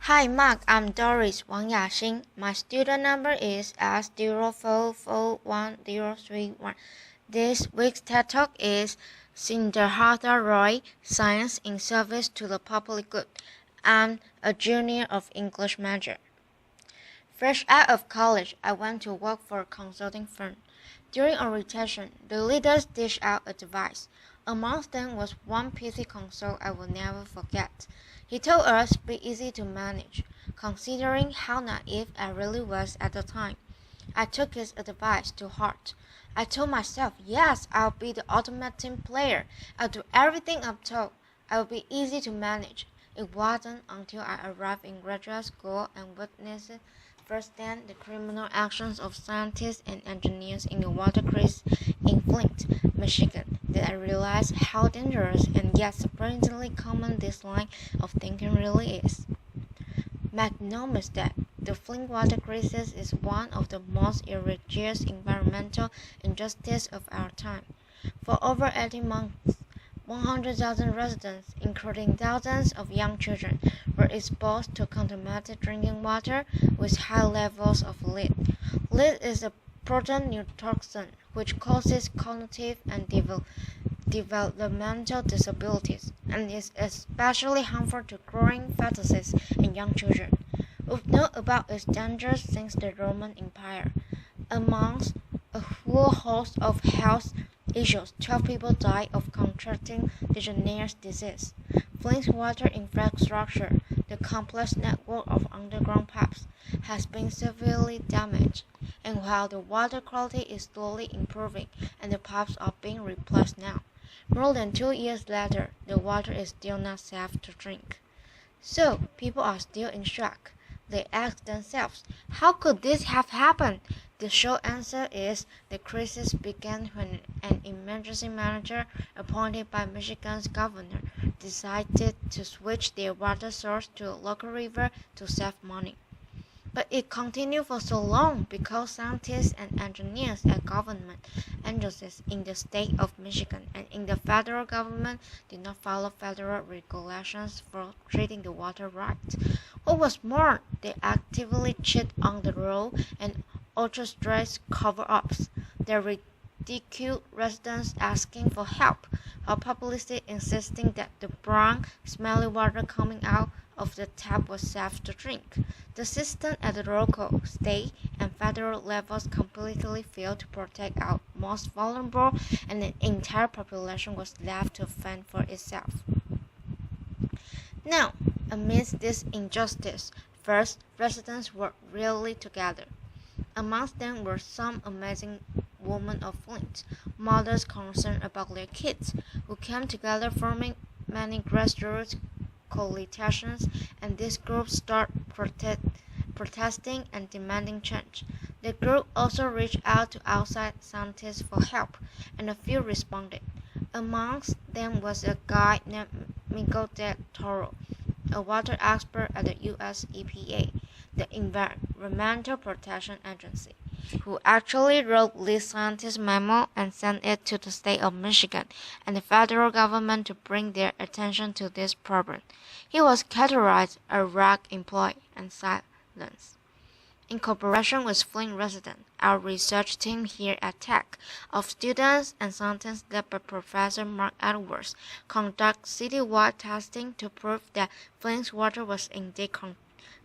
Hi Mark, I'm Doris Wang Yaxing. My student number is S04411031. This week's TED Talk is Siddhartha Roy, Science in Service to the Public Good. I'm a junior of English major. Fresh out of college, I went to work for a consulting firm. During orientation, the leaders dished out advice. Amongst them was one pithy console I will never forget. He told us be easy to manage, considering how naive I really was at the time. I took his advice to heart. I told myself, yes, I'll be the ultimate team player. I'll do everything I'm told. I'll be easy to manage. It wasn't until I arrived in graduate school and witnessed firsthand the criminal actions of scientists and engineers in a water crisis in Flint, Michigan, that I realized how dangerous and yet surprisingly common this line of thinking really is. Make no mistake, the Flint water crisis is one of the most egregious environmental injustices of our time. For over 18 months, 100,000 residents, including thousands of young children, were exposed to contaminated drinking water with high levels of lead. Lead is a proton neurotoxin which causes cognitive and developmental disabilities and is especially harmful to growing fetuses and young children. We've known about its dangers since the Roman Empire. Amongst a whole host of health issues, 12 people died of contracting Legionnaires' disease. Flint's water infrastructure, the complex network of underground pipes, has been severely damaged, and while the water quality is slowly improving and the pipes are being replaced now, more than 2 years later, the water is still not safe to drink. So, people are still in shock. They ask themselves, how could this have happened? The short answer is the crisis began when an emergency manager appointed by Michigan's governor decided to switch their water source to a local river to save money. But it continued for so long because scientists and engineers at government agencies in the state of Michigan and in the federal government did not follow federal regulations for treating the water right. What was more, they actively cheated on the roll and orchestrated cover-ups. They ridiculed residents asking for help, while publicly insisting that the brown, smelly water coming out of the tap was safe to drink. The system at the local, state, and federal levels completely failed to protect our most vulnerable, and the entire population was left to fend for itself. Now, amidst this injustice, first, residents worked really together. Amongst them were some amazing women of Flint, mothers concerned about their kids, who came together forming many grassroots coalitions, and this group started protesting and demanding change. The group also reached out to outside scientists for help, and a few responded. Amongst them was a guy named Miguel Del Toro, a water expert at the U.S. EPA, the Environmental Protection Agency, who actually wrote this scientist memo and sent it to the state of Michigan and the federal government to bring their attention to this problem. He was categorized a RAG employee and silenced. In cooperation with Flint residents, our research team here at Tech, of students and scientists led by Professor Mark Edwards, conduct citywide testing to prove that Flint's water was indeed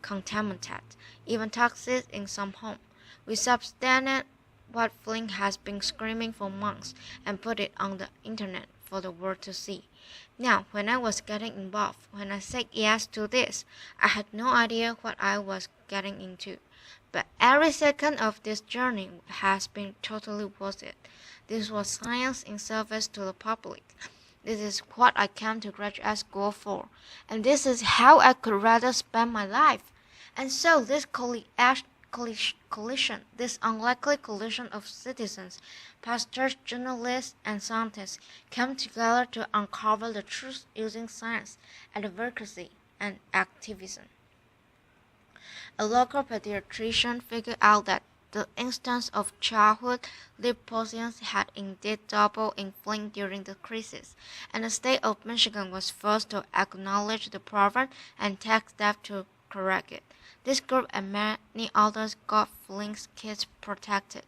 contaminated, even toxic in some homes. We substantiated what Flint has been screaming for months and put it on the internet for the world to see. Now, when I was getting involved, when I said yes to this, I had no idea what I was getting into. But every second of this journey has been totally worth it. This was science in service to the public. This is what I came to graduate school for, and this is how I could rather spend my life. And so this this unlikely collision of citizens, pastors, journalists, and scientists came together to uncover the truth using science, advocacy, and activism. A local pediatrician figured out that the instance of childhood lead poisons had indeed doubled in Flint during the crisis, and the state of Michigan was forced to acknowledge the problem and take steps to correct it. This group and many others got Flink's kids protected.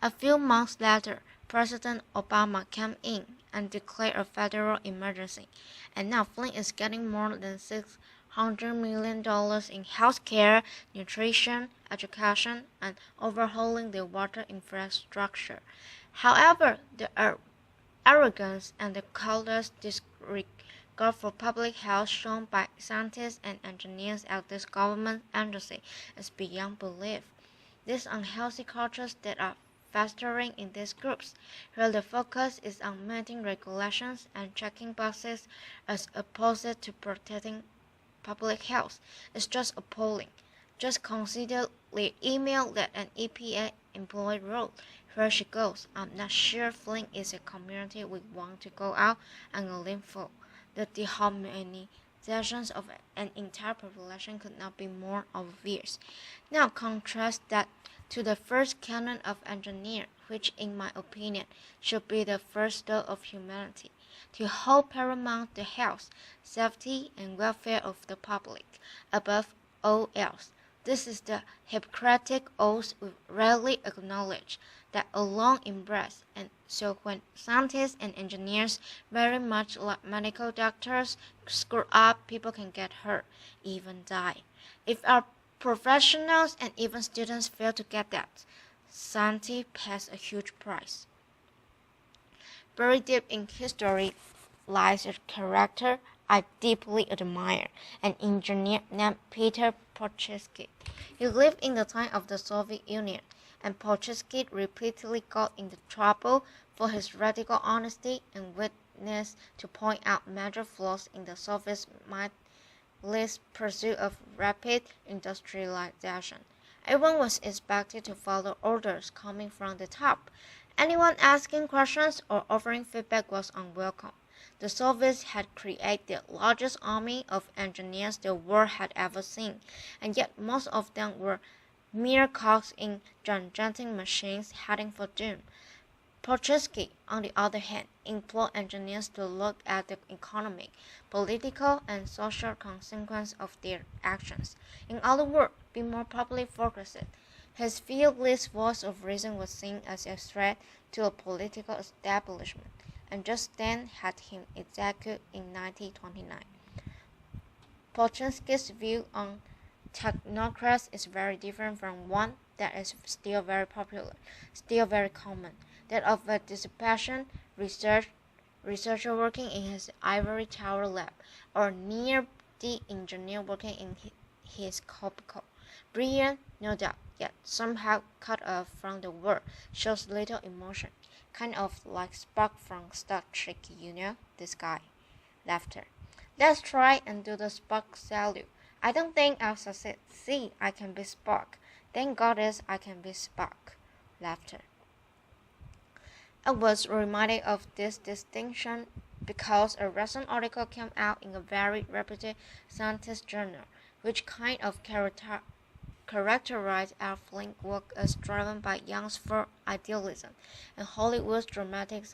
A few months later, President Obama came in and declared a federal emergency, and now Flink is getting more than $600 million in health care, nutrition, education, and overhauling the water infrastructure. However, the arrogance and the callous disregard for public health shown by scientists and engineers at this government agency is beyond belief. These unhealthy cultures that are festering in these groups, where the focus is on meeting regulations and checking boxes as opposed to protecting public health, is just appalling. Just consider the email that an EPA employee wrote. Where she goes, I'm not sure Flint is a community we want to go out on a limb for. The dehumanization of an entire population could not be more obvious. Now contrast that to the first canon of engineer, which in my opinion should be the first law of humanity, to hold paramount the health, safety, and welfare of the public above all else. This is the Hippocratic oath we rarely acknowledge, that alone embrace, and so when scientists and engineers, very much like medical doctors, screw up, people can get hurt, even die. If our professionals and even students fail to get that, science pays a huge price. Very deep in history lies a character I deeply admire, an engineer named Peter Podolsky. He lived in the time of the Soviet Union, and Podolsky repeatedly got into trouble for his radical honesty and willingness to point out major flaws in the Soviets' mindless pursuit of rapid industrialization. Everyone was expected to follow orders coming from the top. Anyone asking questions or offering feedback was unwelcome. The Soviets had created the largest army of engineers the world had ever seen, and yet most of them were mere cogs in gigantic machines heading for doom. Podolsky, on the other hand, implored engineers to look at the economic, political, and social consequences of their actions. In other words, be more public focused. His fearless voice of reason was seen as a threat to a political establishment, and just then had him executed in 1929. Podolsky's view on technocrats is very different from one that is still very popular, still very common, that of a dispassionate researcher working in his ivory tower lab, or near the engineer working in his cubicle. Brilliant, no doubt, yet somehow cut off from the world, shows little emotion, kind of like Spock from Star Trek, this guy. Laughter. Let's try and do the Spock salute. I don't think I'll succeed. See, I can be Spock. Thank goddess I can be Spock. Laughter. I was reminded of this distinction because a recent article came out in a very reputed scientist journal, which kind of characterized our Flink work as driven by Young's for idealism and Hollywood's dramatic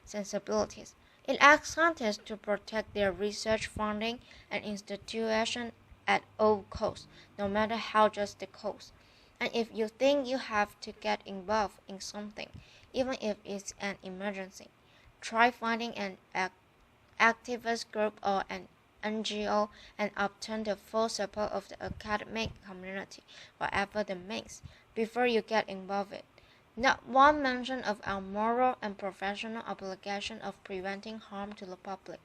sensibilities. It asked scientists to protect their research funding and institution at all costs, no matter how just the cost. And if you think you have to get involved in something, even if it's an emergency, try finding an activist group or an NGO and obtain the full support of the academic community, whatever the means, before you get involved. Not one mention of our moral and professional obligation of preventing harm to the public,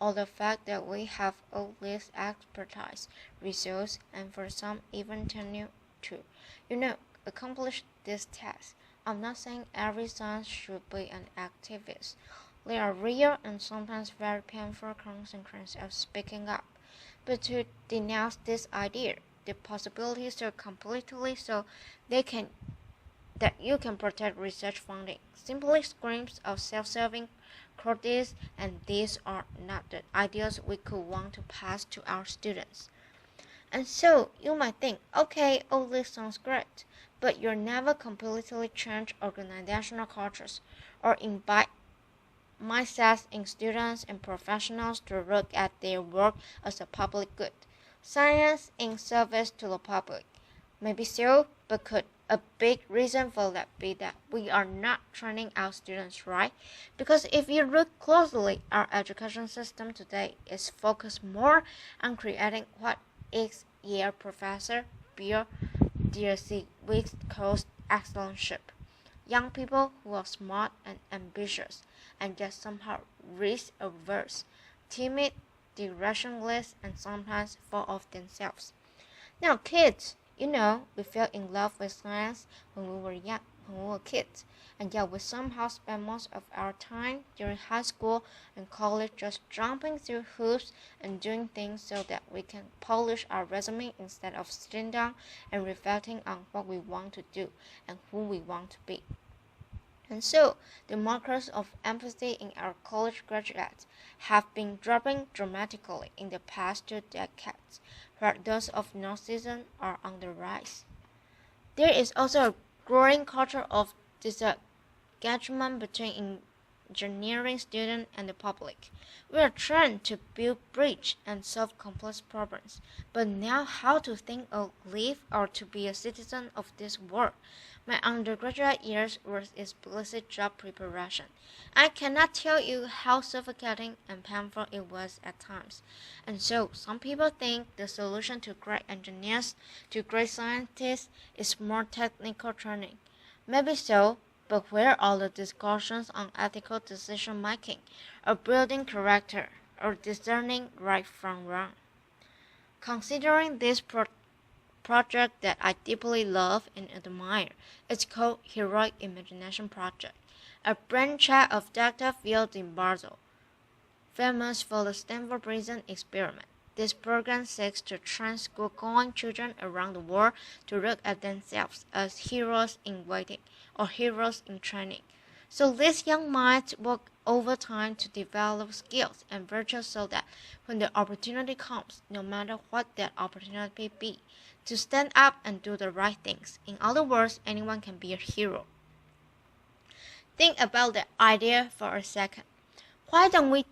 or the fact that we have all this expertise, resource, and for some even tenure to, accomplish this task. I'm not saying every science should be an activist. There are real and sometimes very painful consequences of speaking up, but to denounce this idea, the possibility so completely so that you can protect research funding, simply screams of self-serving courtesy, and these are not the ideas we could want to pass to our students. And so you might think, okay, all this sounds great, but you'll never completely change organizational cultures or invite mindsets in students and professionals to look at their work as a public good. Science in service to the public. Maybe so, but could a big reason for that be that we are not training our students right? Because if you look closely, our education system today is focused more on creating what ex-year professor Bill Weeks calls excellentship. Young people who are smart and ambitious, and yet somehow risk-averse, timid, directionless, and sometimes full of themselves. Now, kids, we fell in love with science when we were young, when we were kids, and yet we somehow spend most of our time during high school and college just jumping through hoops and doing things so that we can polish our resume instead of sitting down and reflecting on what we want to do and who we want to be. And so, the markers of empathy in our college graduates have been dropping dramatically in the past 2 decades, where those of narcissism are on the rise. There is also a growing culture of disengagement between engineering students and the public. We are trained to build bridges and solve complex problems, but now how to think or live or to be a citizen of this world. My undergraduate years was explicit job preparation. I cannot tell you how suffocating and painful it was at times. And so, some people think the solution to great engineers, to great scientists, is more technical training. Maybe so, but where are the discussions on ethical decision making, or building character, or discerning right from wrong? Considering this project that I deeply love and admire, it's called Heroic Imagination Project, a brainchild of Dr. Phil Dimbarzo, famous for the Stanford Prison Experiment. This program seeks to train school-going children around the world to look at themselves as heroes in waiting or heroes in training. So these young minds work overtime to develop skills and virtues so that when the opportunity comes, no matter what that opportunity be, to stand up and do the right things. In other words, anyone can be a hero. Think about the idea for a second. Why don't we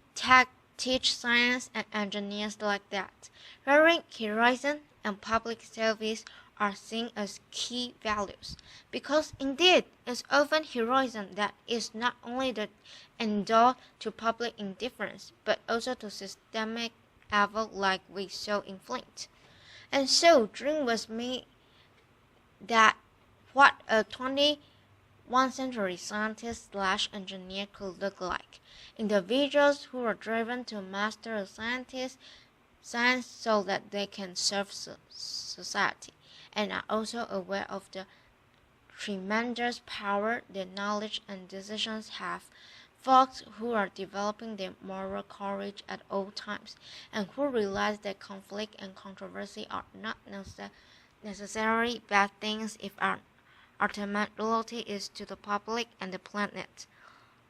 teach science and engineers like that, wherein heroism and public service are seen as key values? Because indeed, it's often heroism that is not only the endowed to public indifference, but also to systemic evil like we saw in Flint. And so, dream with me that what a 21st century scientist/engineer could look like. Individuals who are driven to master a science so that they can serve society, and are also aware of the tremendous power their knowledge and decisions have. Folks who are developing their moral courage at all times, and who realize that conflict and controversy are not necessarily bad things if our ultimate loyalty is to the public and the planet.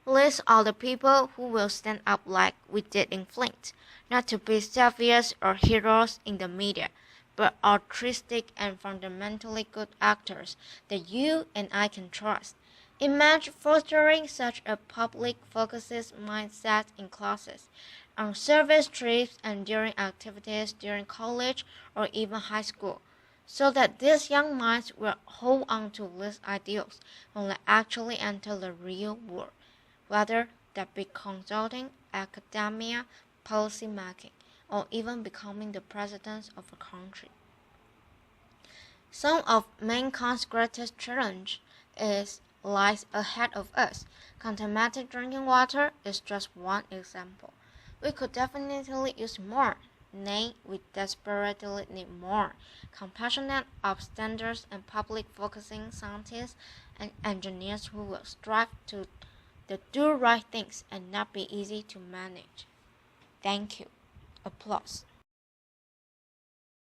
These are the people who will stand up like we did in Flint, not to be saviors or heroes in the media, but altruistic and fundamentally good actors that you and I can trust. Imagine fostering such a public-focused mindset in classes, on service trips and during activities during college or even high school, so that these young minds will hold on to these ideals when they actually enter the real world, whether that be consulting, academia, policy making, or even becoming the president of a country. Some of mankind's greatest challenge lies ahead of us. Contaminated drinking water is just one example. We could definitely use more. Nay, we desperately need more compassionate, upstanders, and public-focusing scientists and engineers who will strive to do right things and not be easy to manage. Thank you. Applause.